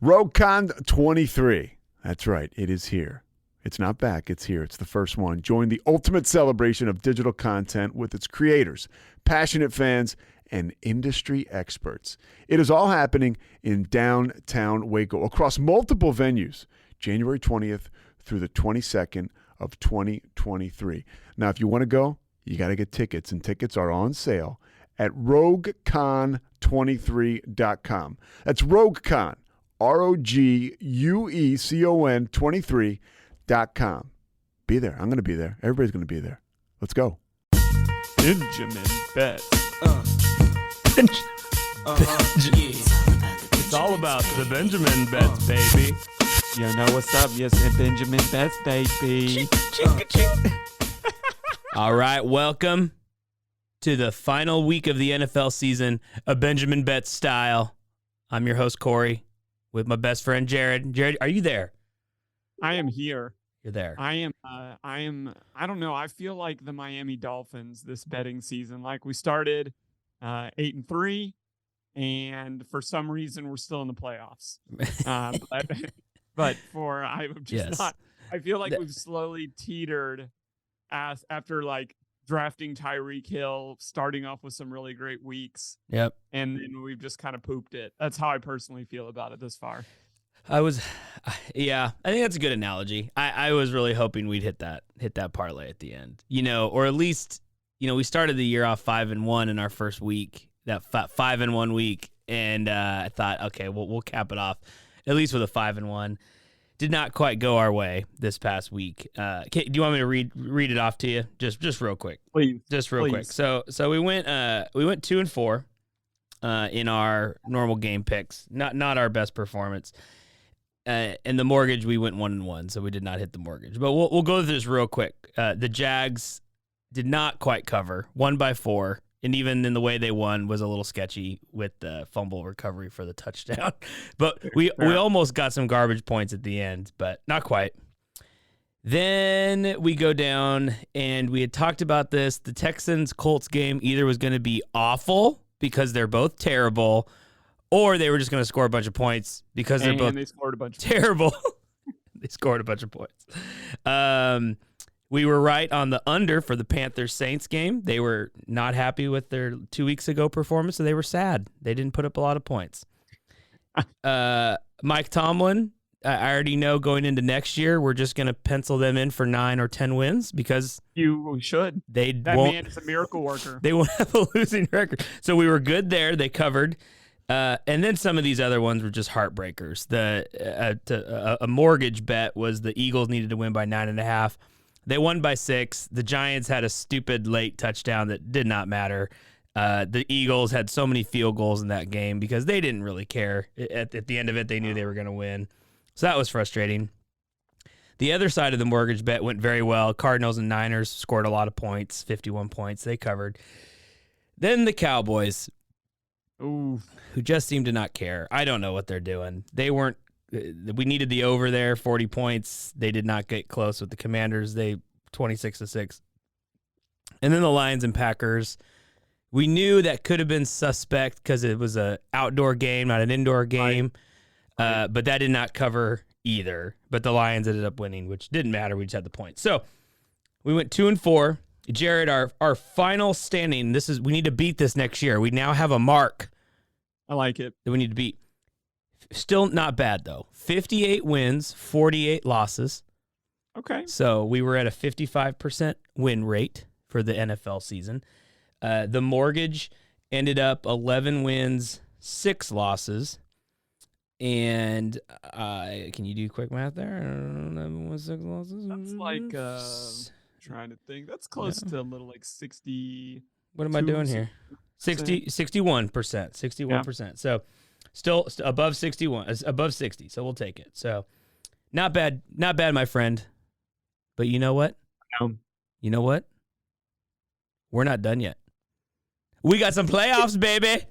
RogueCon 23. That's right. It is here. It's not back. It's here. It's the first one. Join the ultimate celebration of digital content with its creators, passionate fans, and industry experts. It is all happening in downtown Waco across multiple venues, January 20th through the 22nd of 2023. Now, if you want to go, you got to get tickets, and tickets are on sale at RogueCon23.com. That's RogueCon, RogueCon 23.com. Be there. I'm going to be there. Everybody's going to be there. Let's go. Benjamin Betts. It's all about the Benjamin Betts, baby. You know what's up? Yes, Benjamin Betts, baby. All right, welcome to the final week of the NFL season, a Benjamin Betts style. I'm your host, Corey, with my best friend, Jared. Jared, are you there? I am here. You're there. I don't know. I feel like the Miami Dolphins this betting season. Like we started 8-3, and for some reason we're still in the playoffs. But I'm just not. I feel like we've slowly teetered after like drafting Tyreek Hill, starting off with some really great weeks. Yep. And then we've just kind of pooped it. That's how I personally feel about it this far. I think that's a good analogy. I was really hoping we'd hit that parlay at the end, or at least, we started the year off 5-1 in our first week, that 5-1 week. And I thought, okay, we'll cap it off at least with a 5-1. Did not quite go our way this past week. Do you want me to read it off to you? Just real quick. Please. Just real quick. So we went 2-4 in our normal game picks. Not our best performance. And the mortgage, we went 1-1, so we did not hit the mortgage. But we'll go through this real quick. The Jags did not quite cover, 1-4, and even in the way they won was a little sketchy with the fumble recovery for the touchdown. But we almost got some garbage points at the end, but not quite. Then we go down, and we had talked about this. The Texans-Colts game either was going to be awful because they're both terrible, or they were just going to score a bunch of points because they're both terrible. They scored a bunch of points. We were right on the under for the Panthers-Saints game. They were not happy with their 2 weeks ago performance, so they were sad. They didn't put up a lot of points. Mike Tomlin, I already know going into next year, we're just going to pencil them in for 9 or 10 wins because you should. That man is a miracle worker. They won't have a losing record. So we were good there. They covered. And then some of these other ones were just heartbreakers. A mortgage bet was the Eagles needed to win by 9.5. They won by 6. The Giants had a stupid late touchdown that did not matter. The Eagles had so many field goals in that game because they didn't really care. At the end of it, they knew they were going to win. So that was frustrating. The other side of the mortgage bet went very well. Cardinals and Niners scored a lot of points, 51 points. They covered. Then the Cowboys, who just seem to not care. I don't know what they're doing. They weren't. We needed the over there, 40 points. They did not get close with the Commanders. They 26-6. And then the Lions and Packers. We knew that could have been suspect because it was an outdoor game, not an indoor game. Right. But that did not cover either. But the Lions ended up winning, which didn't matter. We just had the point. So we went 2-4. Jared, our final standing. We need to beat this next year. We now have a mark. I like it. That we need to beat. Still not bad, though. 58 wins, 48 losses. Okay. So we were at a 55% win rate for the NFL season. The mortgage ended up 11 wins, 6 losses. And can you do quick math there? 11 wins, 6 losses? That's like, trying to think. That's close to a little like 60. What am I doing here? 61%. 61%. Yeah. So still above 61, above 60. So we'll take it. So not bad, my friend. But you know what? You know what? We're not done yet. We got some playoffs, baby.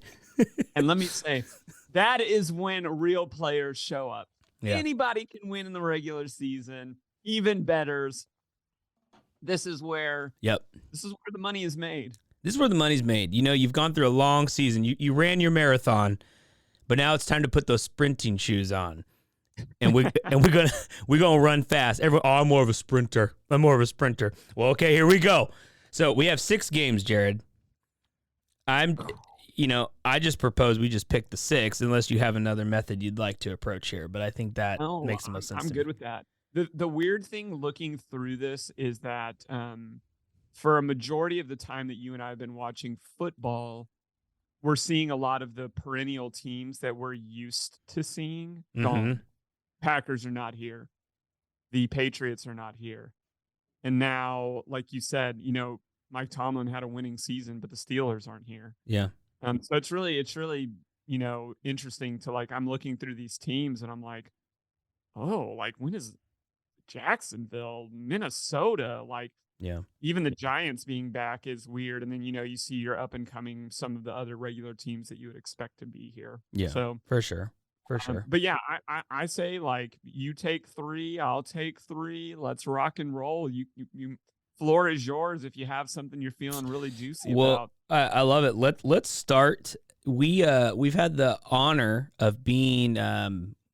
And let me say, that is when real players show up. Yeah. Anybody can win in the regular season, even bettors. This is where the money is made. This is where the money's made. You know, you've gone through a long season. You ran your marathon, but now it's time to put those sprinting shoes on. And we're gonna run fast. Everyone, I'm more of a sprinter. Well, okay, here we go. So we have 6 games, Jared. I just propose we just pick the 6, unless you have another method you'd like to approach here. But I think that makes the most sense. I'm good with that. The weird thing looking through this is that for a majority of the time that you and I have been watching football, we're seeing a lot of the perennial teams that we're used to seeing gone. Packers are not here. The Patriots are not here. And now, like you said, Mike Tomlin had a winning season, but the Steelers aren't here. Yeah. So it's really, interesting to I'm looking through these teams and I'm like, oh, when is Jacksonville, Minnesota? Yeah. Even the Giants being back is weird. And then, you see your up and coming, some of the other regular teams that you would expect to be here. Yeah. So for sure. But yeah, I say you take 3, I'll take 3. Let's rock and roll. You floor is yours if you have something you're feeling really juicy about. I love it. Let's start. We've had the honor of being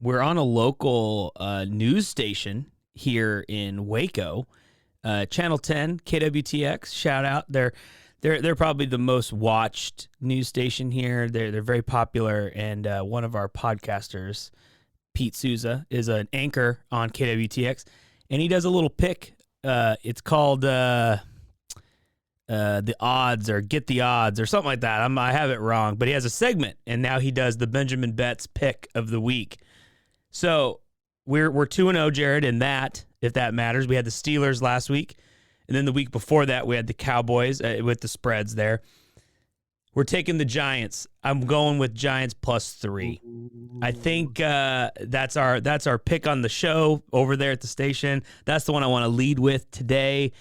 we're on a local news station here in Waco, Channel 10 KWTX. Shout out. They're probably the most watched news station here. They're very popular, and one of our podcasters, Pete Souza, is an anchor on KWTX, and he does a little pick. It's called the odds or get the odds or something like that. I have it wrong, but he has a segment, and now he does the Benjamin Betts pick of the week. So we're 2-0, Jared, in that, if that matters. We had the Steelers last week. And then the week before that, we had the Cowboys with the spreads there. We're taking the Giants. I'm going with Giants +3. I think that's our pick on the show over there at the station. That's the one I want to lead with today.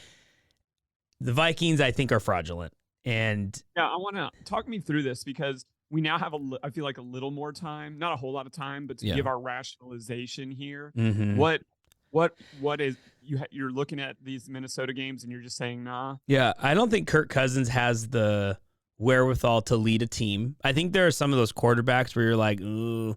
The Vikings, I think, are fraudulent. And yeah, I want to talk me through this because we now have I feel like a little more time, not a whole lot of time, but to give our rationalization here. What is you're looking at these Minnesota games and you're just saying nah? Yeah, I don't think Kirk Cousins has the wherewithal to lead a team. I think there are some of those quarterbacks where you're like, ooh,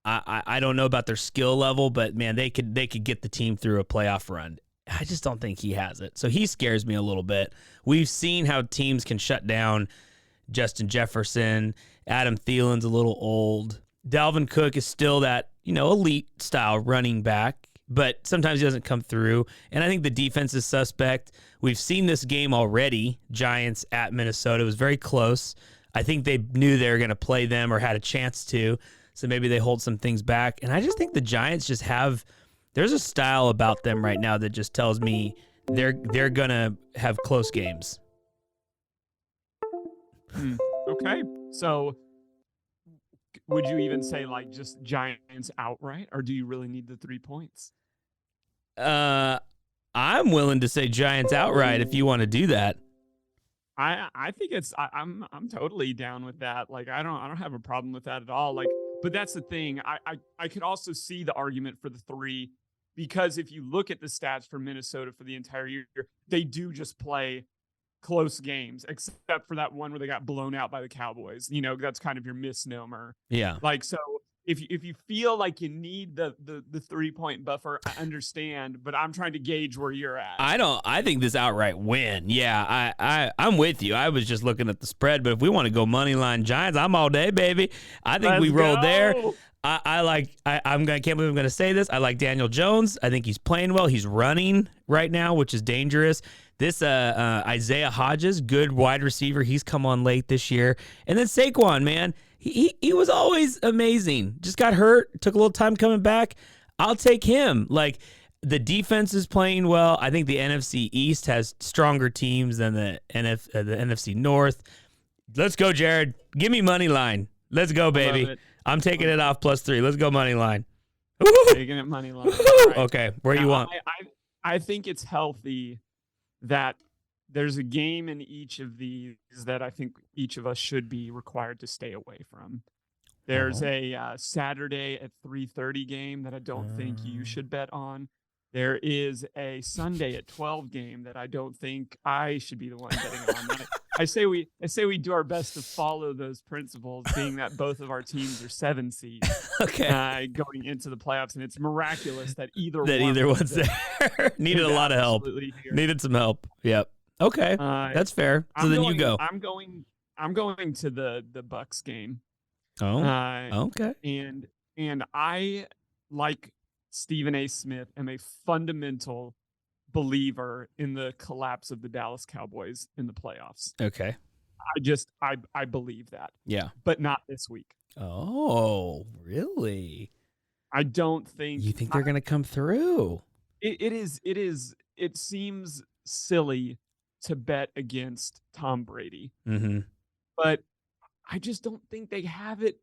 I don't know about their skill level, but man, they could get the team through a playoff run. I just don't think he has it. So he scares me a little bit. We've seen how teams can shut down Justin Jefferson. Adam Thielen's a little old. Dalvin Cook is still that, elite style running back, but sometimes he doesn't come through. And I think the defense is suspect. We've seen this game already, Giants at Minnesota. It was very close. I think they knew they were going to play them or had a chance to, so maybe they hold some things back. And I just think the Giants just there's a style about them right now that just tells me they're going to have close games. Okay. So would you even say just Giants outright, or do you really need the 3 points? I'm willing to say Giants outright if you want to do that. I think I'm totally down with that. I don't have a problem with that at all. But that's the thing. I could also see the argument for the 3, because if you look at the stats for Minnesota for the entire year, they do just play close games, except for that one where they got blown out by the Cowboys. That's kind of your misnomer. Yeah. So if you feel like you need the 3-point buffer, I understand, but I'm trying to gauge where you're at. I think this outright win. Yeah, I'm with you. I was just looking at the spread, but if we want to go money line Giants, I'm all day, baby. I think we roll there. I can't believe I'm going to say this. I like Daniel Jones. I think he's playing well. He's running right now, which is dangerous. This Isaiah Hodges, good wide receiver. He's come on late this year. And then Saquon, man, he was always amazing. Just got hurt. Took a little time coming back. I'll take him. The defense is playing well. I think the NFC East has stronger teams than the NFC North. Let's go, Jared. Give me money line. Let's go, baby. I'm taking it off +3. Let's go money line. Taking it money line. Right. Okay, where you want? I think it's healthy that there's a game in each of these that I think each of us should be required to stay away from. There's a Saturday at 3:30 game that I don't think you should bet on. There is a Sunday at 12 game that I don't think I should be the one betting on. I say we do our best to follow those principles, being that both of our teams are 7 seeds Okay. going into the playoffs, and it's miraculous that either One's there. Needed a lot of help. here. Needed some help. Yep. Okay. That's fair. So then you go. I'm going to the Bucks game. Oh. Okay. And I, like Stephen A. Smith, am a fundamental believer in the collapse of the Dallas Cowboys in the playoffs. Okay. I believe that. Yeah. But not this week. Oh, really? I don't think You think they're going to come through? It seems silly to bet against Tom Brady. Mm-hmm. But I just don't think they have it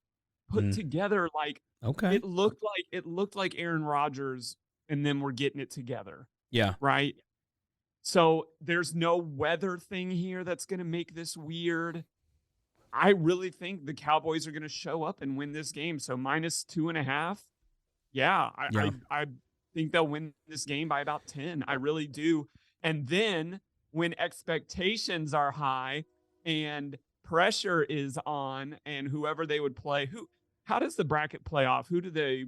put together. Like, okay. It looked like Aaron Rodgers, and then we're getting it together. Yeah. Right. So there's no weather thing here that's going to make this weird. I really think the Cowboys are going to show up and win this game. So -2.5. Yeah. I think they'll win this game by about 10. I really do. And then when expectations are high and pressure is on, and whoever they would play, how does the bracket play off? Who would they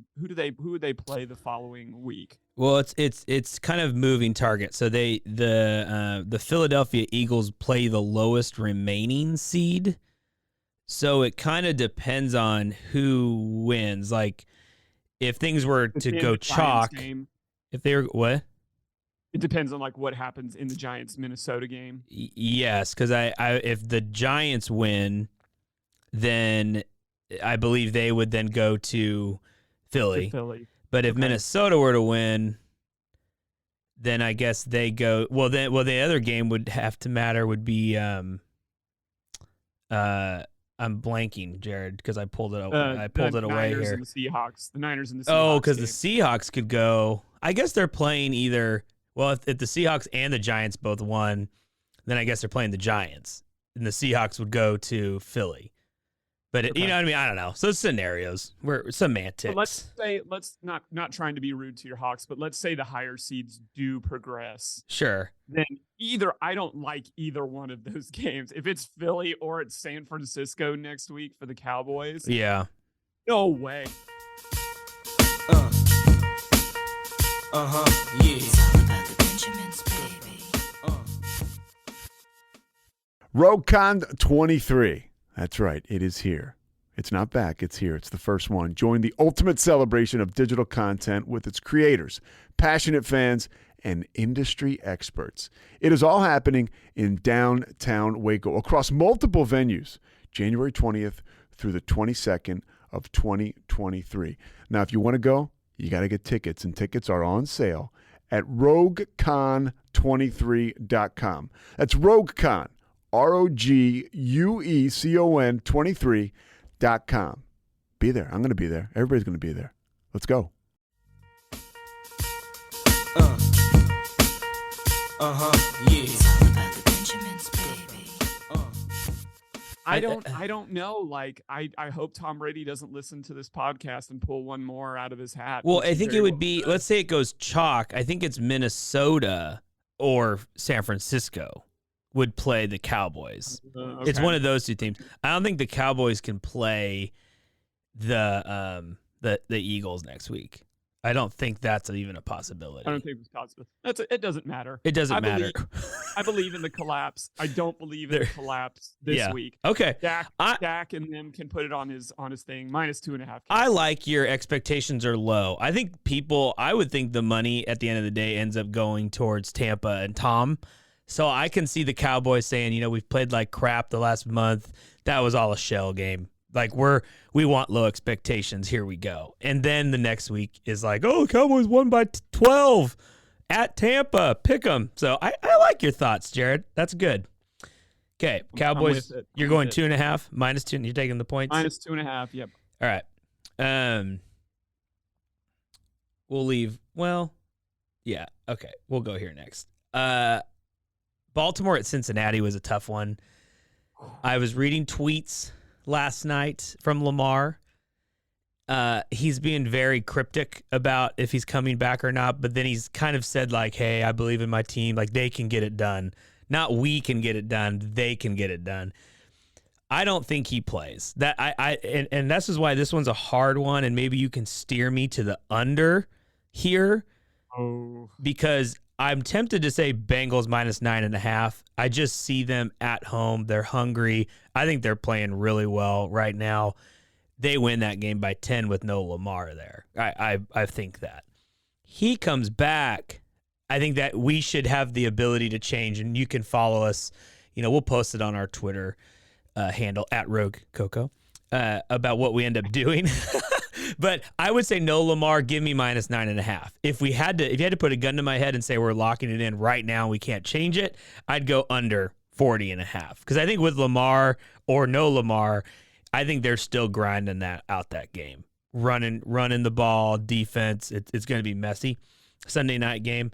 play the following week? Well, it's kind of moving target. So the Philadelphia Eagles play the lowest remaining seed. So it kind of depends on who wins. Like if things were to go chalk, if they were what? It depends on like what happens in the Giants Minnesota game. Yes, because if the Giants win, then I believe they would then go to Philly. But if Minnesota were to win, then I guess they go. Well, the other game would have to matter. Would be I'm blanking, Jared, because I pulled it. I pulled it away here. And the Seahawks. The Niners and the Seahawks. Oh, because the Seahawks could go. I guess they're playing either. Well, if the Seahawks and the Giants both won, then I guess they're playing the Giants, and the Seahawks would go to Philly. But you know what I mean? I don't know. So scenarios, we're semantics. But let's not trying to be rude to your Hawks, but let's say the higher seeds do progress. Sure. Then I don't like either one of those games. If it's Philly or it's San Francisco next week for the Cowboys. Yeah. No way. RogueCon 23. That's right. It is here. It's not back. It's here. It's the first one. Join the ultimate celebration of digital content with its creators, passionate fans, and industry experts. It is all happening in downtown Waco across multiple venues, January 20th through the 22nd of 2023. Now, if you want to go, you got to get tickets, and tickets are on sale at RogueCon23.com. That's RogueCon. RogueCon 23.com. Be there. I'm going to be there. Everybody's going to be there. Let's go. I don't know. Like, I hope Tom Brady doesn't listen to this podcast and pull one more out of his hat. Well, I think it would be, let's say it goes chalk. I think it's Minnesota or San Francisco would play the Cowboys. Okay. It's one of those two teams. I don't think the Cowboys can play the Eagles next week. I don't think that's even a possibility. I don't think it's possible. It doesn't matter. It doesn't matter. I believe in the collapse. I don't believe in the collapse this week. Okay. Dak and them can put it on his thing. -2.5. I like your expectations are low. I would think the money at the end of the day ends up going towards Tampa and Tom. So I can see the Cowboys saying, we've played like crap the last month. That was all a shell game. Like we want low expectations. Here we go. And then the next week is like, oh, Cowboys won by 12 at Tampa. Pick them. So I like your thoughts, Jared. That's good. Okay, Cowboys. You're going 2.5 -2. You're taking the points. -2.5. Yep. All right. We'll leave. Well, yeah. Okay. We'll go here next. Baltimore at Cincinnati was a tough one. I was reading tweets last night from Lamar. He's being very cryptic about if he's coming back or not, but then he's kind of said like, hey, I believe in my team. Like they can get it done Not we can get it done, they can get it done. I don't think he plays. And this is why this one's a hard one, and maybe you can steer me to the under here. Oh, Because I'm tempted to say Bengals -9.5. I just see them at home. They're hungry. I think they're playing really well right now. They win that game by 10 with no Lamar there. I think that. He comes back. I think that we should have the ability to change, and you can follow us. We'll post it on our Twitter handle @RogueCoco about what we end up doing. But I would say no Lamar, give me -9.5. If you had to put a gun to my head and say we're locking it in right now, we can't change it, I'd go under 40.5. Because I think with Lamar or no Lamar, I think they're still grinding that game. Running the ball, defense, it's going to be messy. Sunday night game.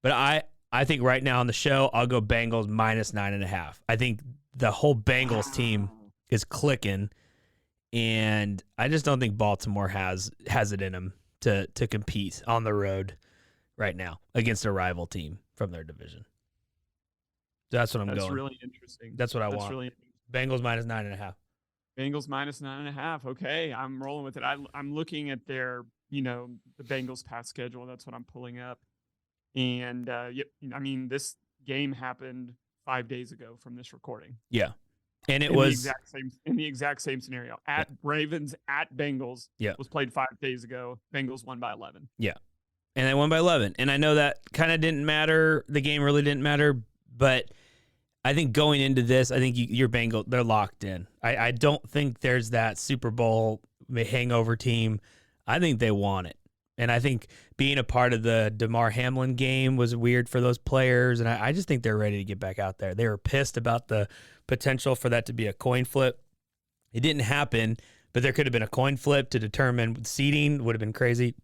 But I think right now on the show, I'll go Bengals -9.5. I think the whole Bengals team is clicking. And I just don't think Baltimore has it in them to compete on the road right now against a rival team from their division. That's what I'm going. That's really interesting. That's what I want. Really Bengals -9.5. Bengals -9.5. Okay, I'm rolling with it. I'm looking at their, the Bengals past schedule. That's what I'm pulling up. And this game happened 5 days ago from this recording. Yeah. And it in was the exact same scenario. At Ravens, at Bengals. Yeah. Was played 5 days ago. Bengals won by 11. Yeah. And they won by 11. And I know that kind of didn't matter. The game really didn't matter. But I think going into this, I think your Bengals, they're locked in. I don't think there's that Super Bowl hangover team. I think they want it. And I think being a part of the DeMar Hamlin game was weird for those players. And I just think they're ready to get back out there. They were pissed about the potential for that to be a coin flip. It didn't happen, but there could have been a coin flip to determine seeding. Would have been crazy.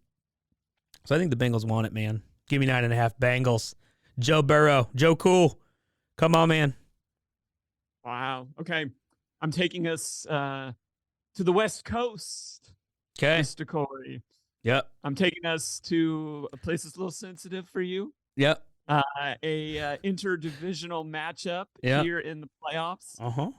So I think the Bengals want it, man. Give me 9.5 Bengals. Joe Burrow. Joe Cool. Come on, man. Wow. Okay. I'm taking us to the West Coast. Okay. Mr. Corey. Yep. I'm taking us to a place that's a little sensitive for you. Yep. A interdivisional matchup here in the playoffs. Uh-huh.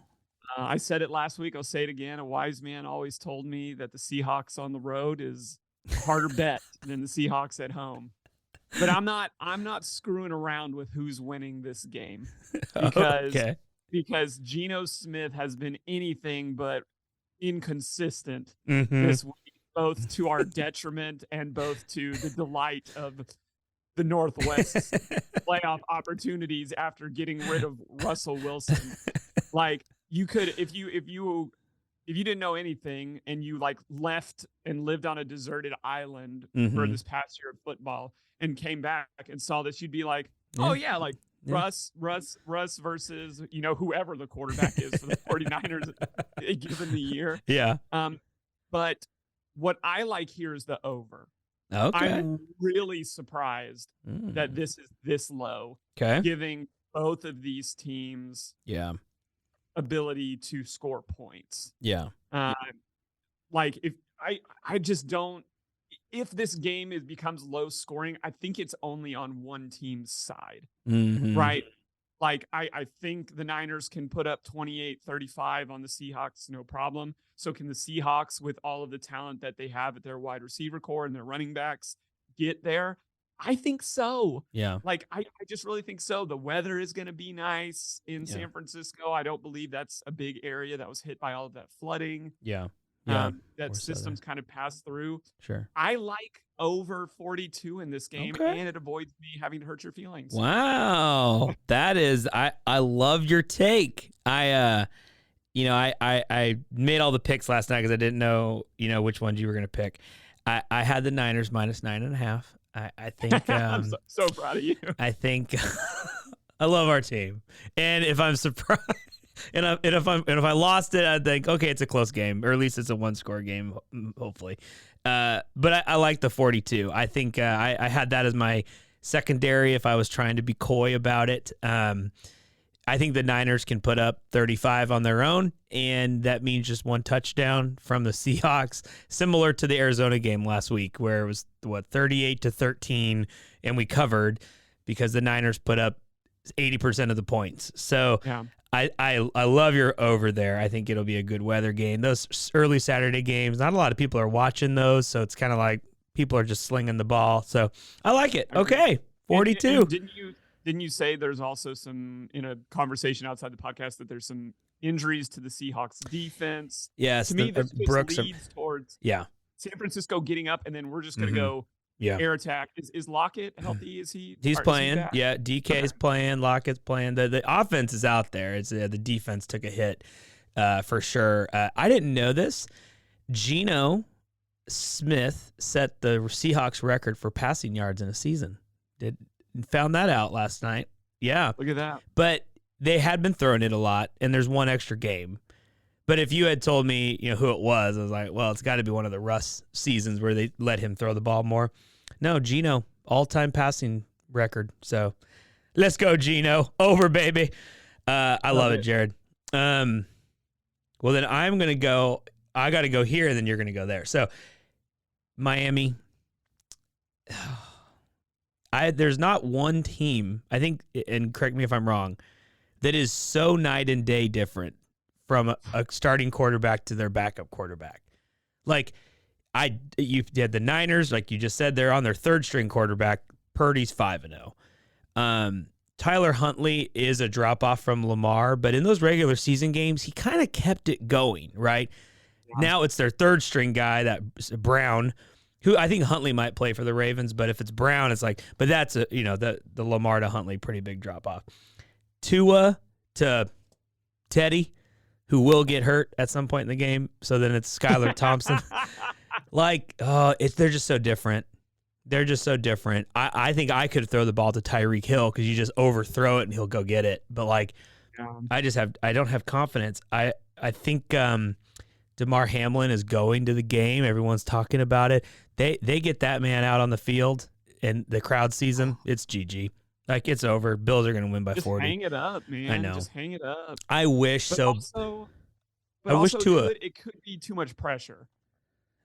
I said it last week. I'll say it again. A wise man always told me that the Seahawks on the road is a harder bet than the Seahawks at home. But I'm not screwing around with who's winning this game because Geno Smith has been anything but inconsistent this week, both to our detriment and both to the delight of the Northwest playoff opportunities after getting rid of Russell Wilson. Like you could, if you didn't know anything and you like left and lived on a deserted island for this past year of football and came back and saw this, you'd be like, oh yeah, like Russ versus, whoever the quarterback is for the 49ers given the year. Yeah. But what I like here is the over. Okay. I'm really surprised that this is this low. Okay. Giving both of these teams ability to score points. Yeah. Like if I just don't, if this game becomes low scoring, I think it's only on one team's side. Right? Like I think the Niners can put up 28-35 on the Seahawks, no problem. So can the Seahawks, with all of the talent that they have at their wide receiver core and their running backs, get there? I think so. Yeah. Like I just really think so. The weather is going to be nice in San Francisco. I don't believe that's a big area that was hit by all of that flooding. Yeah. That systems kind of pass through. Sure. I like over 42 in this game, and it avoids me having to hurt your feelings. Wow. That is, I love your take. I made all the picks last night because I didn't know, which ones you were going to pick. I had the Niners -9.5. I think I'm so proud of you. I think I love our team, and if I'm surprised, and if I lost it, I'd think okay, it's a close game, or at least it's a 1-score game, hopefully. But I like the 42. I think I had that as my secondary if I was trying to be coy about it. I think the Niners can put up 35 on their own, and that means just one touchdown from the Seahawks, similar to the Arizona game last week where it was 38-13, and we covered because the Niners put up 80% of the points. So Yeah. I love your over there. I think it'll be a good weather game. Those early Saturday games, not a lot of people are watching those, so it's kind of like people are just slinging the ball. So I like it. Okay, 42. And didn't you say there's also some, in a conversation outside the podcast, that there's some injuries to the Seahawks defense? Yes, To me, this Brooks. leads towards Yeah, San Francisco getting up, and then we're just going to go yeah. air attack. Is Lockett healthy? Is he? He's is he playing. back? Yeah, DK is playing. Lockett's playing. The offense is out there. It's the defense took a hit for sure. I didn't know this. Geno Smith set the Seahawks record for passing yards in a season. Found that out last night. Yeah. Look at that. But they had been throwing it a lot, and there's one extra game. But if you had told me, who it was, I was like, well, it's got to be one of the Russ seasons where they let him throw the ball more. No, Geno, all-time passing record. So let's go, Geno. Over, baby. I love it, Jared. Well, then I'm going to go. I got to go here, and then you're going to go there. So Miami. There's not one team, I think, and correct me if I'm wrong, that is so night and day different from a starting quarterback to their backup quarterback. Like, you had the Niners, like you just said, they're on their third string quarterback. Purdy's 5-0. Tyler Huntley is a drop off from Lamar, but in those regular season games, he kind of kept it going, right? Yeah. Now it's their third string guy, that Brown, who I think Huntley might play for the Ravens, but if it's Brown, it's like, but that's the Lamar to Huntley, pretty big drop off. Tua to Teddy, who will get hurt at some point in the game. So then it's Skylar Thompson. They're just so different. They're just so different. I think I could throw the ball to Tyreek Hill because you just overthrow it and he'll go get it. But I don't have confidence. I think DeMar Hamlin is going to the game. Everyone's talking about it. They get that man out on the field and the crowd sees him. It's GG. Like, it's over. Bills are going to win by 40. Hang it up, man. I know. Just hang it up. I wish so. But I wish Tua. It could be too much pressure.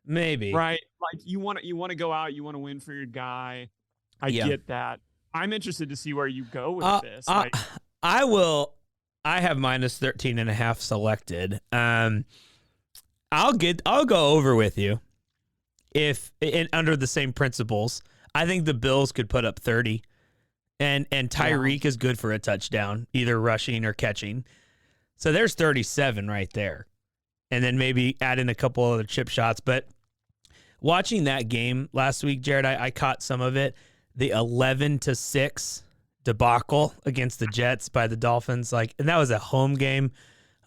Maybe. Right? Like, you want to go out. You want to win for your guy. I get that. I'm interested to see where you go with this. I will. I have minus 13.5 selected. I'll go over with you if under the same principles. I think the Bills could put up 30. And Tyreek is good for a touchdown, either rushing or catching. So there's 37 right there. And then maybe add in a couple other chip shots. But watching that game last week, Jared, I caught some of it. The 11-6 debacle against the Jets by the Dolphins. And that was a home game.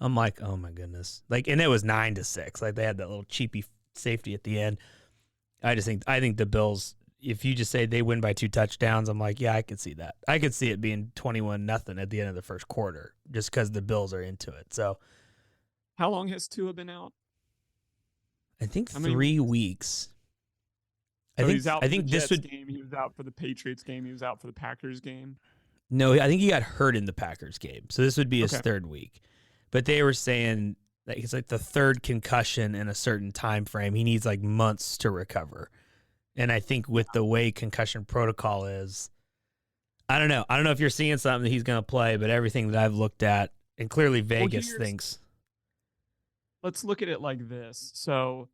I'm like, oh my goodness. And it was 9-6. Like, they had that little cheapy safety at the end. I think the Bills, if you just say they win by 2 touchdowns, I'm like, yeah, I could see that. I could see it being 21-0 at the end of the first quarter just because the Bills are into it. So, how long has Tua been out? I think 3 weeks. So he's out for the Jets game. He was out for the Patriots game. He was out for the Packers game. No, I think he got hurt in the Packers game. So this would be his third week. But they were saying that it's like the third concussion in a certain time frame. He needs months to recover. And I think with the way concussion protocol is, I don't know. I don't know if you're seeing something that he's going to play, but everything that I've looked at, and clearly Vegas thinks. Let's look at it like this. So,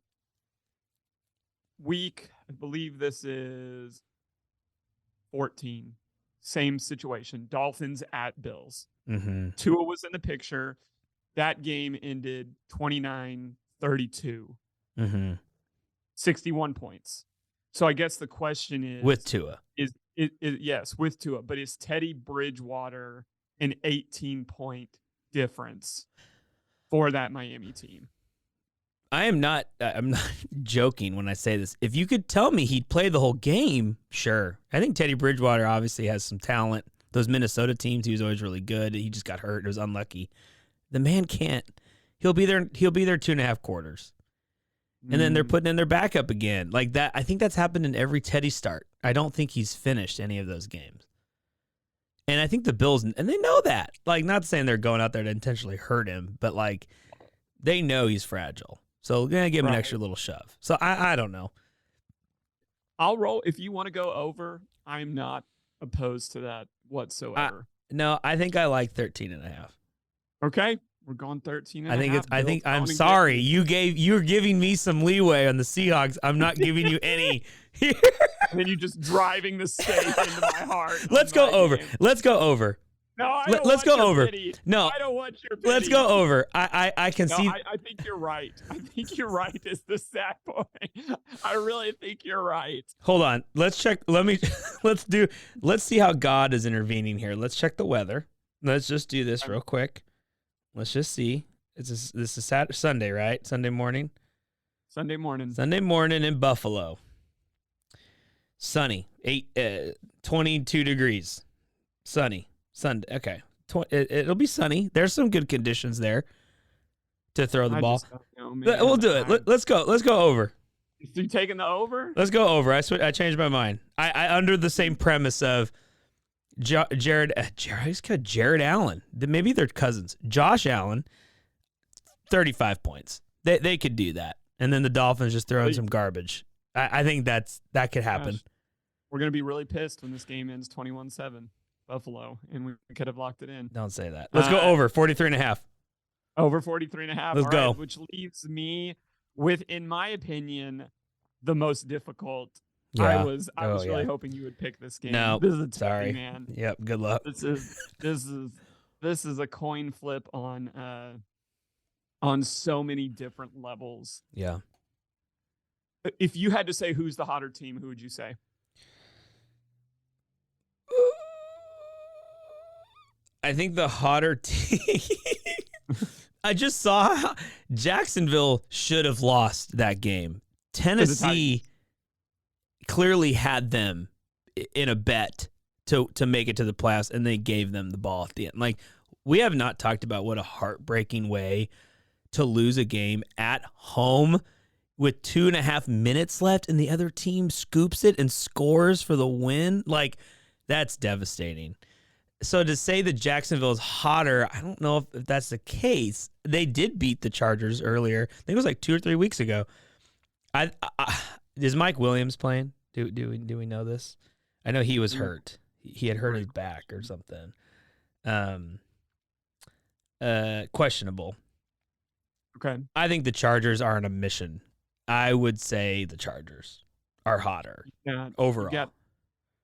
week, I believe this is 14. Same situation. Dolphins at Bills. Mm-hmm. Tua was in the picture. That game ended 29-32. Mm-hmm. 61 points. So I guess the question is, with Tua, yes, with Tua, but is Teddy Bridgewater an 18-point difference for that Miami team? I'm not joking when I say this. If you could tell me he'd play the whole game, sure. I think Teddy Bridgewater obviously has some talent. Those Minnesota teams, he was always really good. He just got hurt. It was unlucky. The man can't. He'll be there 2.5 quarters. And then they're putting in their backup again. Like that, I think that's happened in every Teddy start. I don't think he's finished any of those games. And I think the Bills, and they know that. Not saying they're going out there to intentionally hurt him, but they know he's fragile. So we're going to give him an extra little shove. So I don't know. I'll roll. If you want to go over, I'm not opposed to that whatsoever. No, I think I like 13.5. Okay, we're going 13 and I think a it's. half. I Bill's think I'm going to sorry. get- You're giving me some leeway on the Seahawks. I'm not giving you any. Here. And then you just driving the stake into my heart. Let's on go my over. game. Let's go over. No, I Let's don't want go your over. pity. No, I don't want your pity. let's go over. I can No, see. I think you're right. I think you're right. Is the sad point? I really think you're right. Hold on. Let's check. Let's see how God is intervening here. Let's check the weather. Let's just do this real quick. Let's just see. This is Sunday, right? Sunday morning. Sunday morning. Sunday morning in Buffalo. Sunny. 22 degrees. Sunny. Sunday. Okay. It'll be sunny. There's some good conditions there to throw the I ball. just don't know, man. We'll do it. Let's go. Let's go over. You taking the over? Let's go over. I changed my mind. I under the same premise of Jared Allen. Maybe they're cousins. Josh Allen, 35 points. They could do that. And then the Dolphins just throw in some garbage. I think that could happen. Gosh. We're going to be really pissed when this game ends 21-7 Buffalo, and we could have locked it in. Don't say that. Let's go over 43.5. Over 43.5. Let's go. Right, which leaves me with, in my opinion, the most difficult. Yeah. I was really hoping you would pick this game. No, this is a toughie, sorry. man. Yep. Good luck. This is a coin flip on so many different levels. Yeah. If you had to say who's the hotter team, who would you say? I think the hotter team. I just saw Jacksonville should have lost that game. Tennessee clearly had them in a bet to make it to the playoffs, and they gave them the ball at the end. Like, we have not talked about what a heartbreaking way to lose a game at home with 2.5 minutes left, and the other team scoops it and scores for the win. Like, that's devastating. So to say that Jacksonville is hotter, I don't know if that's the case. They did beat the Chargers earlier. I think it was like 2 or 3 weeks ago. Is Mike Williams playing? Do we know this? I know he was hurt. He had hurt his back or something. Questionable. Okay. I think the Chargers are on a mission. I would say the Chargers are hotter Yeah. overall.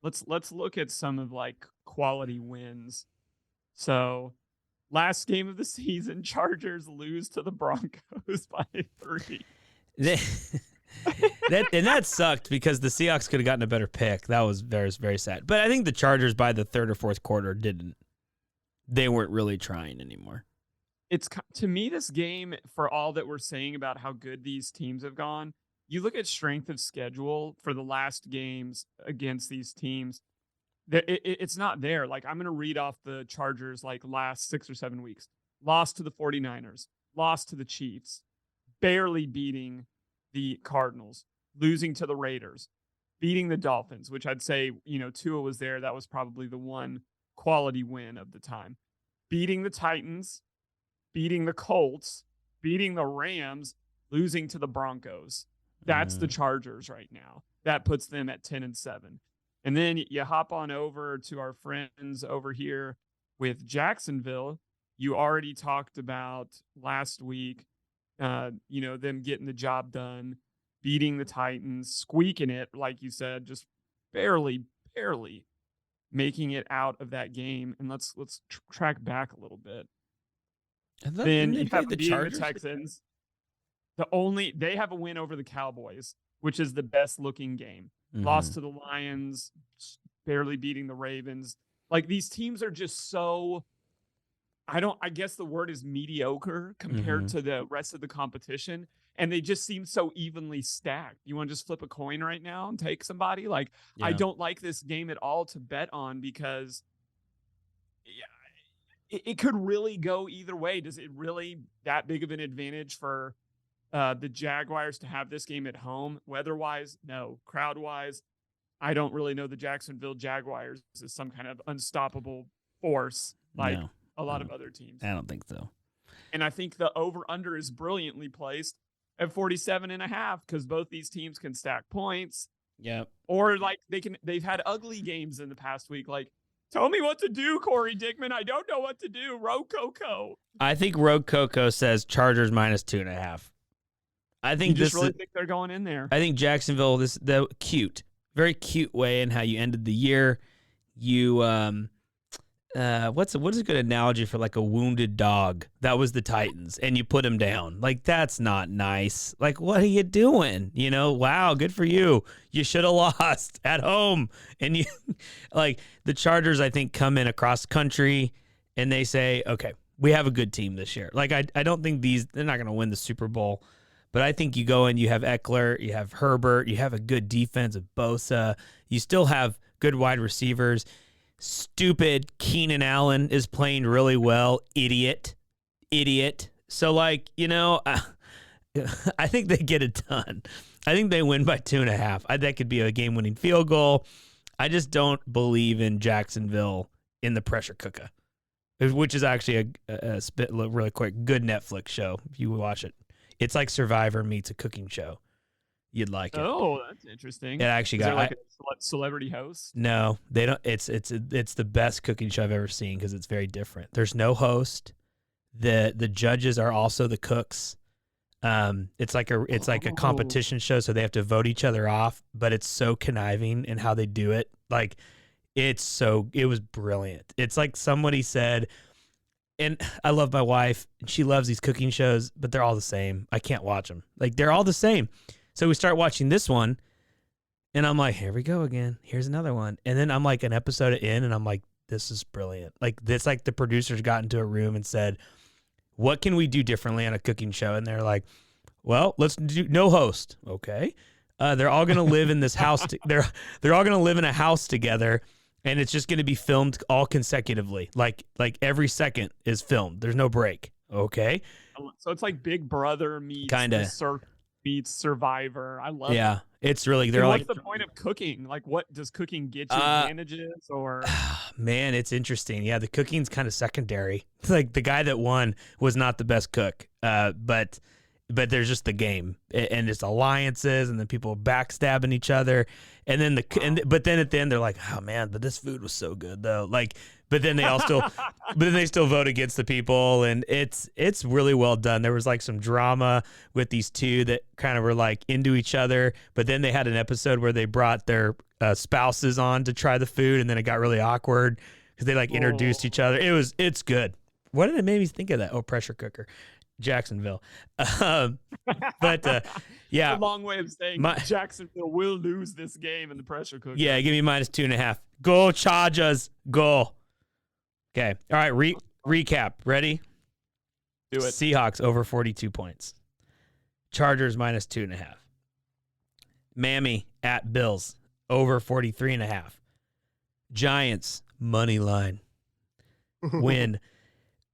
Let's look at some of like quality wins. So, last game of the season, Chargers lose to the Broncos by 3. That sucked because the Seahawks could have gotten a better pick. That was very, very sad. But I think the Chargers by the third or fourth quarter didn't. They weren't really trying anymore. It's, to me, this game, for all that we're saying about how good these teams have gone, you look at strength of schedule for the last games against these teams, it's not there. Like, I'm going to read off the Chargers like last 6 or 7 weeks. Lost to the 49ers, lost to the Chiefs, barely beating the Cardinals, losing to the Raiders, beating the Dolphins, which I'd say, Tua was there. That was probably the one quality win of the time. Beating the Titans, beating the Colts, beating the Rams, losing to the Broncos. That's the Chargers right now. That puts them at 10-7. And then you hop on over to our friends over here with Jacksonville. You already talked about last week, them getting the job done, beating the Titans, squeaking it, like you said, just barely making it out of that game. And let's track back a little bit. Then you have the Texans. They have a win over the Cowboys, which is the best looking game. Mm-hmm. Lost to the Lions, barely beating the Ravens. Like, these teams are just so, I guess the word is mediocre compared to the rest of the competition. And they just seem so evenly stacked. You want to just flip a coin right now and take somebody? Like, yeah. I don't like this game at all to bet on because it could really go either way. Does it really that big of an advantage for the Jaguars to have this game at home? Weather-wise, no. Crowd-wise, I don't really know the Jacksonville Jaguars as some kind of unstoppable force like a lot of other teams. I don't think so. And I think the over-under is brilliantly placed at 47.5 because both these teams can stack points. Yeah. Or like they've had ugly games in the past week. Like Tell me what to do, Corey Dickman. I don't know what to do. Rococo. I think Rogue Coco says Chargers minus 2.5. I think You just this really is, think they're going in there? I think Jacksonville, the cute, very cute way in how you ended the year. You what's a good analogy for like a wounded dog? That was the Titans, and you put him down. Like, that's not nice. Like, what are you doing? You know, wow, good for you. You should have lost at home. And you like the Chargers, I think, come in across country and they say, okay, we have a good team this year. Like, I don't think they're not gonna win the Super Bowl. But I think you go in, you have Eckler, you have Herbert, you have a good defense of Bosa. You still have good wide receivers. Stupid Keenan Allen is playing really well. Idiot. So, like, you know, I think they get it done. I think they win by 2.5. That could be a game-winning field goal. I just don't believe in Jacksonville in the pressure cooker, which is actually a really quick, good Netflix show if you watch it. It's like Survivor meets a cooking show. You'd like it. Oh, that's interesting. It actually Is there got like a celebrity host? no. They don't. It's the best cooking show I've ever seen because it's very different. There's no host. The judges are also the cooks. It's like a competition show, so they have to vote each other off. But it's so conniving in how they do it. Like, it was brilliant. It's like somebody said. And I love my wife, and she loves these cooking shows, but they're all the same. I can't watch them. Like, they're all the same. So we start watching this one, and I'm like, here we go again. Here's another one. And then I'm like an episode in, and I'm like, this is brilliant. Like, this, like the producers got into a room and said, what can we do differently on a cooking show? And they're like, well, let's do no host. Okay. They're all going to live in this house. They're all going to live in a house together. And it's just going to be filmed all consecutively. Like every second is filmed. There's no break. Okay. So it's like Big Brother meets Kinda. meets Survivor. I love it. Yeah. It's really, they're And like, what's the point of cooking? Like, what does cooking get you advantages or? man, it's interesting. Yeah. The cooking's kind of secondary. Like, the guy that won was not the best cook. But there's just the game, and it's alliances, and then people backstabbing each other, and then but then at the end they're like, oh man, but this food was so good though. Like, but then they still vote against the people, and it's really well done. There was like some drama with these two that kind of were like into each other, but then they had an episode where they brought their spouses on to try the food, and then it got really awkward because they like introduced each other. It's good. What did it make me think of that? Oh, pressure cooker. Jacksonville. Yeah. It's a long way of saying Jacksonville will lose this game in the pressure cooker. Yeah, give me minus 2.5. Go Chargers. Go. Okay. All right. Recap. Ready? Do it. Seahawks over 42 points. Chargers minus 2.5. Mammy at Bills over 43.5. Giants money line. Win.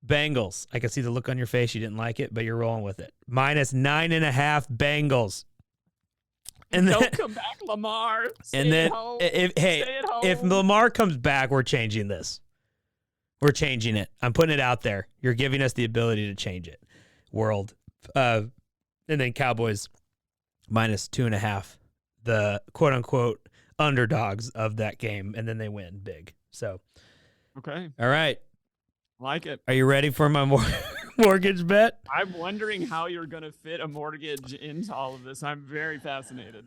Bengals. I can see the look on your face. You didn't like it, but you're rolling with it. Minus 9.5 Bengals. And then, don't come back, Lamar. And then, if Lamar comes back, we're changing this. We're changing it. I'm putting it out there. You're giving us the ability to change it. World. And then Cowboys minus 2.5. The quote unquote underdogs of that game. And then they win big. So, okay. All right. Like it. Are you ready for my mortgage bet? I'm wondering how you're going to fit a mortgage into all of this. I'm very fascinated.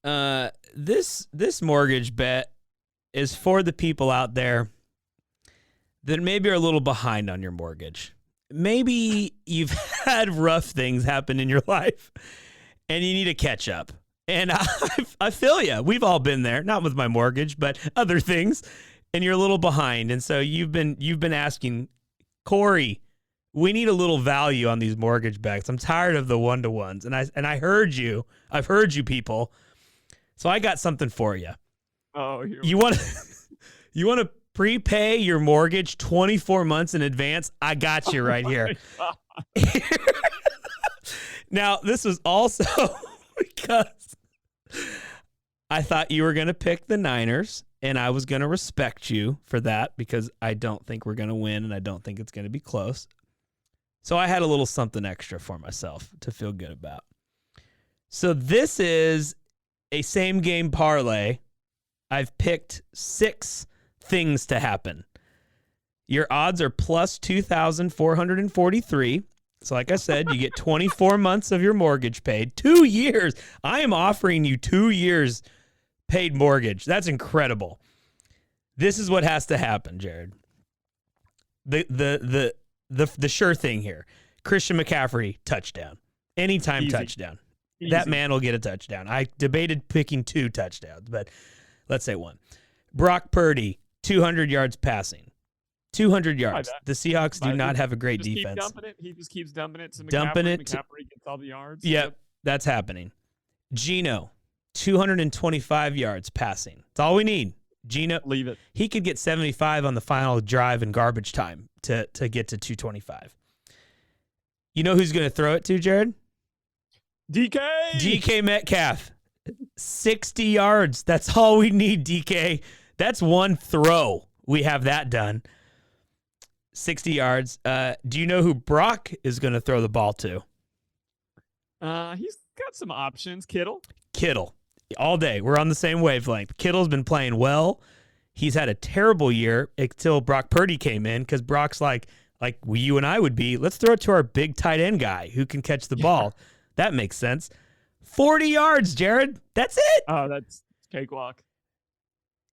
This mortgage bet is for the people out there that maybe are a little behind on your mortgage. Maybe you've had rough things happen in your life and you need to catch up. And I feel you. We've all been there, not with my mortgage, but other things. And you're a little behind. And so you've been asking, Corey, we need a little value on these mortgage backs. I'm tired of the one-to-ones. And I heard you. I've heard you people. So I got something for you. Oh, you want to prepay your mortgage 24 months in advance? I got you right here. Now, this was also because I thought you were going to pick the Niners. And I was going to respect you for that because I don't think we're going to win and I don't think it's going to be close. So I had a little something extra for myself to feel good about. So this is a same game parlay. I've picked 6 things to happen. Your odds are plus 2,443. So like I said, you get 24 months of your mortgage paid. 2 years. I am offering you 2 years paid mortgage. That's incredible. This is what has to happen, Jared. The sure thing here. Christian McCaffrey, touchdown. Anytime Easy. Touchdown. Easy. That man will get a touchdown. I debated picking 2 touchdowns, but let's say 1. Brock Purdy, 200 yards passing. 200 yards. that. The Seahawks do But not have a great just defense. Keep dumping it. He just keeps dumping it to McCaffrey. Dumping it. McCaffrey gets all the yards. Yep, that's happening. Geno, 225 yards passing. That's all we need. Geno, Leave it. he could get 75 on the final drive in garbage time to get to 225. You know who's going to throw it to, Jared? DK Metcalf. 60 yards. That's all we need, DK. That's one throw. We have that done. 60 yards. Do you know who Brock is going to throw the ball to? He's got some options. Kittle. All day. We're on the same wavelength. Kittle's been playing well. He's had a terrible year until Brock Purdy came in because Brock's like you and I would be. Let's throw it to our big tight end guy who can catch the ball. That makes sense. 40 yards, Jared. That's it. Oh, that's cakewalk.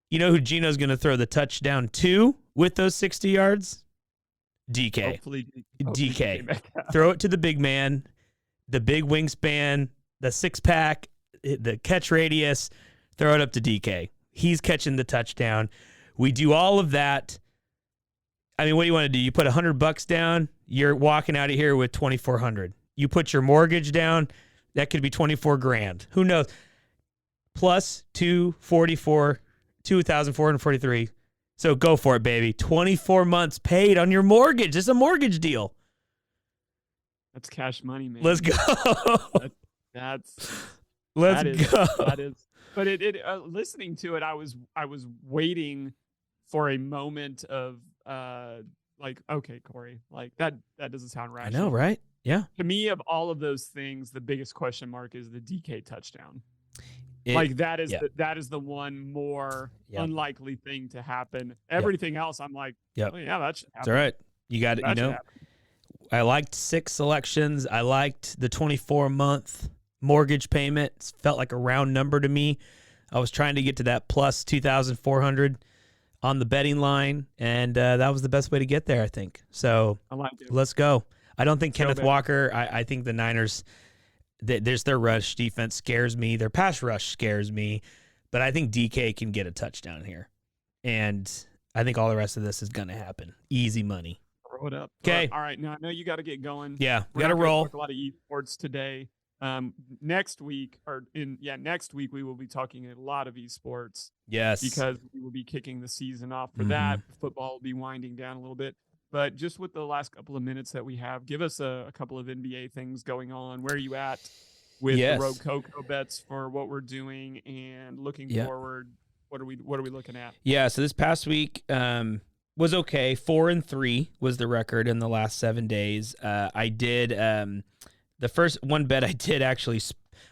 You know who Geno's going to throw the touchdown to with those 60 yards? DK. Hopefully DK. Metcalf. Throw it to the big man, the big wingspan, the 6-pack, the catch radius. Throw it up to DK. He's catching the touchdown. We do all of that. I mean, what do you want to do? You put $100 down, you're walking out of here with $2,400. You put your mortgage down, that could be $24,000. Who knows? Plus 2,443. So go for it, baby. 24 months paid on your mortgage. It's a mortgage deal. That's cash money, man. Let's go. That's Let's go. That is. But listening to it, I was waiting for a moment of like, okay, Corey, like that doesn't sound I rational. know, right? Yeah. To me, of all of those things, the biggest question mark is the DK touchdown. It- that is yeah. that is the one more Yeah. unlikely thing to happen. Everything else, I'm like, Yep. oh, yeah, that should It's happen. all right. You got it. That You should know, happen. I liked 6 selections. I liked the 24-month mortgage payment. It felt like a round number to me. I was trying to get to that plus 2,400 on the betting line, and that was the best way to get there, I think. So I like it. let's go. I don't think Let's go, Kenneth baby. Walker. I think the Niners. Their rush defense scares me. Their pass rush scares me, but I think DK can get a touchdown here, and I think all the rest of this is going to happen. Easy money. Throw it up. 'Kay. All right. Now I know you got to get going. Yeah, we We're got to not gonna roll. talk a lot of esports today. Next week next week we will be talking a lot of esports Yes. because we will be kicking the season off for Mhm. that. Football will be winding down a little bit. But just with the last couple of minutes that we have, give us a couple of NBA things going on. Where are you at with Yes. the Rogue Coco bets for what we're doing and looking Yeah. forward? What are we looking at? Yeah, so this past week was okay. 4-3 was the record in the last 7 days. I did the first one bet I did actually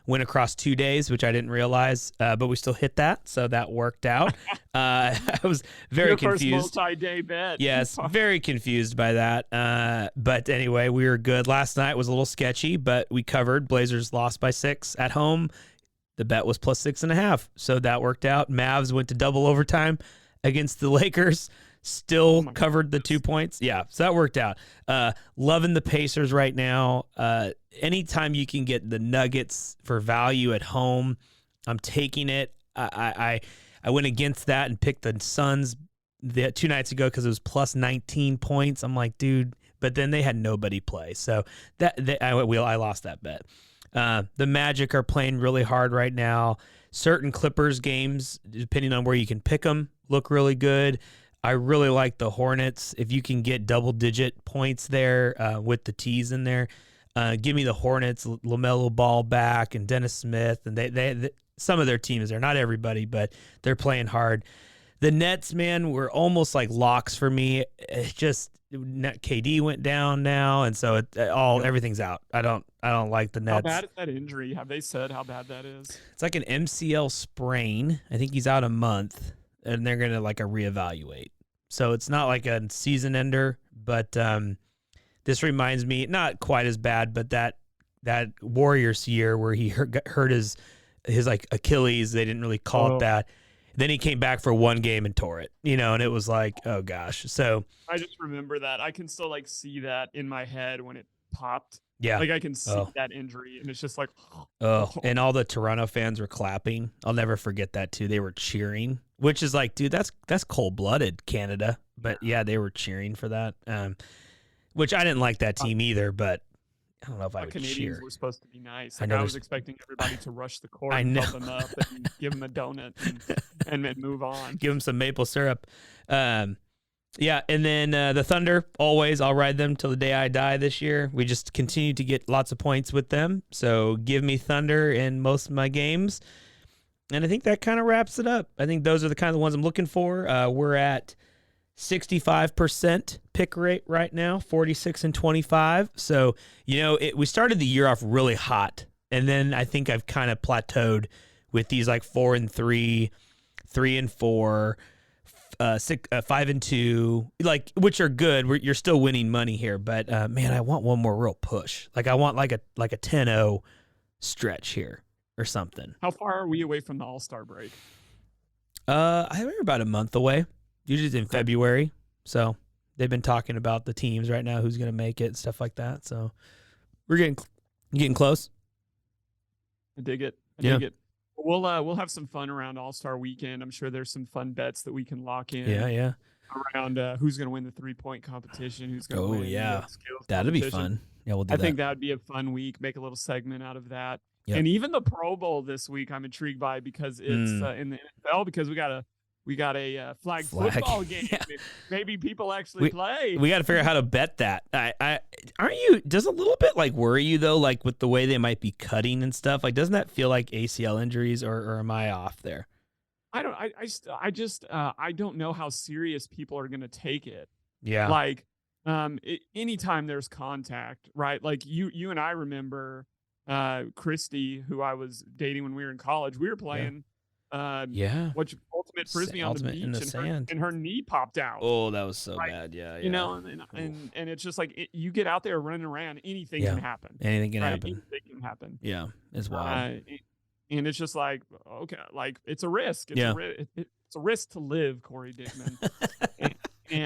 went across 2 days, which I didn't realize, but we still hit that, so that worked out. I was very Your confused. first multi-day bet. Yes, very confused by that. But anyway, we were good. Last night was a little sketchy, but we covered. Blazers lost by 6 at home. The bet was plus 6.5, so that worked out. Mavs went to double overtime against the Lakers. Still my covered the 2 points. Yeah, so that worked out. Loving the Pacers right now. Anytime you can get the Nuggets for value at home, I'm taking it. I went against that and picked the Suns 2 nights ago because it was plus 19 points. I'm like, dude, but then they had nobody play, so I lost that bet. The Magic are playing really hard right now. Certain Clippers games, depending on where you can pick them, look really good. I really like the Hornets. If you can get double-digit points there with the T's in there, give me the Hornets, LaMelo Ball back, and Dennis Smith. And they some of their teams there, not everybody, but they're playing hard. The Nets, man, were almost like locks for me. It's just KD went down now, and so everything's out. I don't like the Nets. How bad is that injury? Have they said how bad that is? It's like an MCL sprain. I think he's out a month. and they're gonna like a reevaluate. So it's not like a season ender, but this reminds me, not quite as bad, but that Warriors year where he hurt his like Achilles. They didn't really call it that. Then he came back for one game and tore it, and it was like, oh gosh. So I just remember that. I can still like see that in my head when it popped. yeah, Like I can see that injury, and it's just like, and all the Toronto fans were clapping. I'll never forget that too. They were cheering, which is like, dude, that's cold-blooded, Canada. But yeah, they were cheering for that. Which I didn't like that team either, but I don't know if I would Canadians cheer. were supposed to be nice. I Like know I was expecting everybody to rush the court, I and know. help them up, and give them a donut, and then move on. Give them some maple syrup. Yeah, and then the Thunder, always, I'll ride them till the day I die this year. We just continue to get lots of points with them. So give me Thunder in most of my games. And I think that kind of wraps it up. I think those are the kind of ones I'm looking for. We're at 65% pick rate right now, 46-25. So, we started the year off really hot. And then I think I've kind of plateaued with these like 4-3, 3-4, 5-2, like, which are good. You're still winning money here, but man, I want one more real push. Like I want like a 10-0 stretch here or something. How far are we away from the All-Star break? I think we're about a month away. Usually it's in February. So they've been talking about the teams right now, who's going to make it and stuff like that. So we're getting close. I dig it. I dig it. We'll have some fun around All-Star weekend. I'm sure there's some fun bets that we can lock in. Yeah. Around who's going to win the 3-point competition, who's going to win the skills That'd be competition. fun. Yeah, we'll do I that. think that would be a fun week. Make a little segment out of that. Yep. And even the Pro Bowl this week, I'm intrigued by because it's in the NFL because we got a flag football game. Yeah. Maybe people actually play. We got to figure out how to bet that. Aren't you? Does a little bit like worry you though, like with the way they might be cutting and stuff? Like, doesn't that feel like ACL injuries, or am I off there? I don't know how serious people are going to take it. Yeah. Like, anytime there's contact, right? Like you and I remember Christy, who I was dating when we were in college. We were playing. Ultimate Frisbee on the beach in the sand. and her knee popped out. Oh, that was so bad. Yeah. And it's just like you get out there running around, anything can happen. Anything can happen. Anything can happen. Yeah, it's wild. And it's just like, okay, like it's a risk. It's a risk to live, Corey Dickman. And,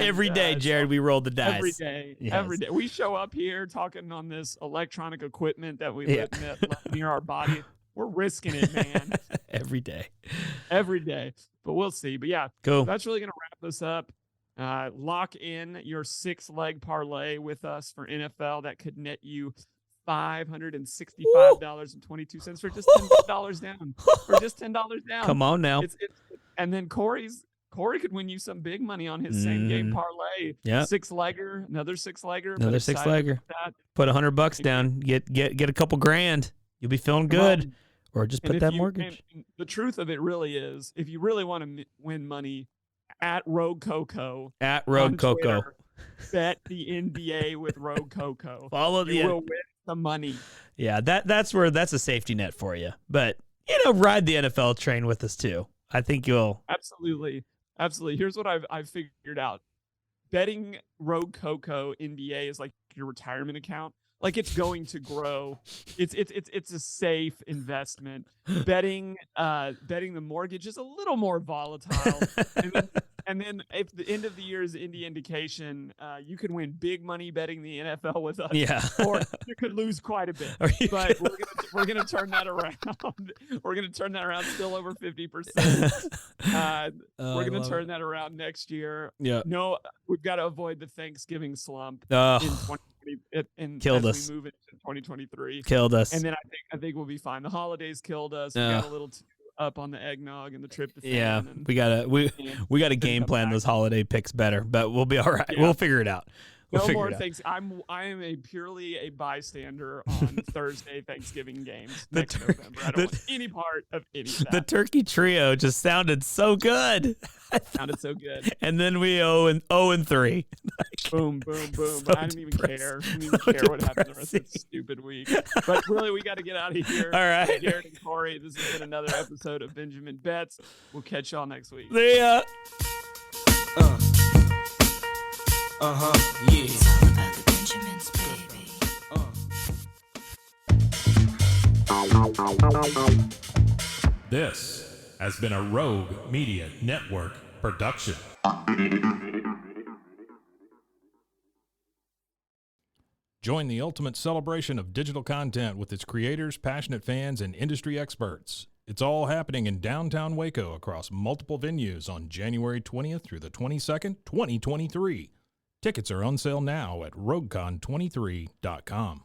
every day, Jared, we rolled the dice. Every day, Yes. every day. We show up here talking on this electronic equipment that we let near our body. We're risking it, man. Every day. Every day. But we'll see. But yeah, cool. That's really going to wrap this up. Lock in your 6-leg parlay with us for NFL. That could net you $565.22 for just $10 down. For just $10 down. Come on now. And then Corey could win you some big money on his same game parlay. Yeah. 6-legger, another 6-legger. Another 6-legger. Put $100 down. Get a couple grand. You'll be feeling good. Or just put that mortgage. And the truth of it really is, if you really want to win money, at Rogue Coco. At Rogue Coco. Twitter, bet the NBA with Rogue Coco. Follow the. You will win some money. Yeah, that's a safety net for you. But ride the NFL train with us too. I think you'll. Absolutely. Here's what I've figured out. Betting Rogue Coco NBA is like your retirement account. Like it's going to grow. It's a safe investment. Betting the mortgage is a little more volatile. And then if the end of the year is any indication, you could win big money betting the NFL with us. Yeah. Or you could lose quite a bit. But we're gonna turn that around. We're gonna turn that around still over 50%. We're gonna turn that around next year. Yeah. No, we've got to avoid the Thanksgiving slump in 2020. Killed as us. we move into 2023. Killed us. And then I think we'll be fine. The holidays killed us. We got a little too up on the eggnog and the tryptophan. Yeah, and we gotta game plan those holiday picks better, but we'll be all right. Yeah. We'll figure it out. No more things. I am purely a bystander on Thursday Thanksgiving games next November. I don't want any part of any of that. The turkey trio just sounded so good. Sounded so good. And then we 0-3. Boom, boom, boom. So I didn't even care. I didn't even So care what happened the rest of this stupid week. But really, we got to get out of here. All right. Garrett and Corey, this has been another episode of Benjamin Bets. We'll catch y'all next week. See ya. Yeah. It's all about the Benjamins, baby. This has been a Rogue Media Network production. Join the ultimate celebration of digital content with its creators, passionate fans, and industry experts. It's all happening in downtown Waco across multiple venues on January 20th through the 22nd, 2023. Tickets are on sale now at roguecon23.com.